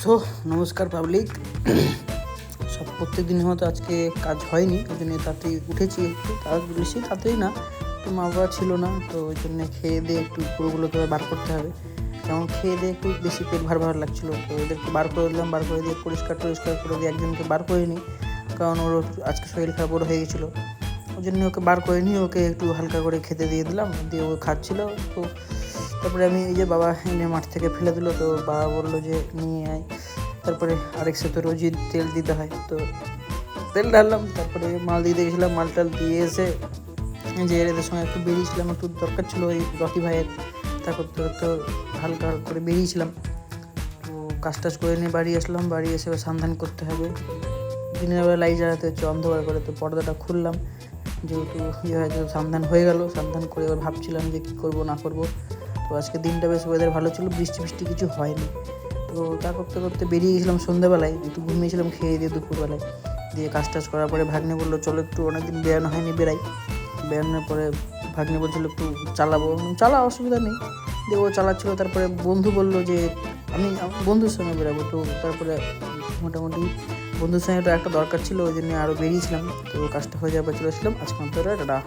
So নমস্কার public. সব প্রত্যেক দিনের মতো আজকে কাজ হয়নি, ওই জন্য তাড়াতাড়ি উঠেছি। একটু বেশি তাড়াতাড়ি না, তো মা বাবা ছিল না, তো ওই জন্য খেয়ে দিয়ে একটু পুরোগুলো তো বার করতে হবে। যেমন খেয়ে দিয়ে একটু বেশি পেট ভার ভার লাগছিলো, তো এদেরকে বার করে দিলাম। বার করে দিয়ে পরিষ্কার করে দিয়ে একজনকে বার করে নিই, কারণ ওর আজকে শরীর খারাপ ওর হয়ে গেছিলো। ওই জন্য ওকে বার করে নিই, ওকে একটু হালকা করে খেতে দিয়ে দিলাম, দিয়ে ও খাচ্ছিলো। তো তারপরে আমি এই যে বাবা এনে মাঠ থেকে ফেলে দিল, তো বাবা বললো যে নিয়ে আয়। তারপরে আরেকসে তো রোজই তেল দিতে হয়, তো তেল ঢাললাম। তারপরে মাল দিতে গেছিলাম, মাল টাল দিয়ে এসে যে এদের সঙ্গে একটু বেরিয়েছিলাম, একটু দরকার ছিল ওই রকি ভাইয়ের। তারপর তো হালকা করে বেরিয়েছিলাম। তো কাজ টাজ করে নিয়ে বাড়ি আসলাম। বাড়ি এসে সান্ধান করতে হবে, দিনের বেলা লাইট জ্বালাতে হচ্ছে অন্ধকার করে। তো পর্দাটা খুললাম, যেহেতু হয়তো সান্ধান হয়ে গেল। সান্ধান করে এবার ভাবছিলাম যে কী করবো না করবো। তো আজকে দিনটা বেশ ওয়েদার ভালো ছিল, বৃষ্টি কিছু হয়নি। তো তা করতে করতে বেরিয়ে গেছিলাম সন্ধ্যাবেলায়, একটু ঘুমিয়েছিলাম খেয়ে দিয়ে দুপুরবেলায়। দিয়ে কাজ টাজ করার পরে ভাগ্নে বললো চলো একটু, অনেকদিন বেরানো হয়নি, বেরাই। বেরানোর পরে ভাগ্নে বলছিলো একটু চালাবো, চালা অসুবিধা নেই। দিয়ে ও চালাচ্ছিলো। তারপরে বন্ধু বললো যে আমি বন্ধুর সঙ্গে বেরাবো। তো তারপরে মোটামুটি বন্ধুর সঙ্গে তো একটা দরকার ছিল, ওই জন্য আরও বেরিয়েছিলাম। তো কাজটা হয়ে যাবে চলে আসলাম। আজকে টাটা।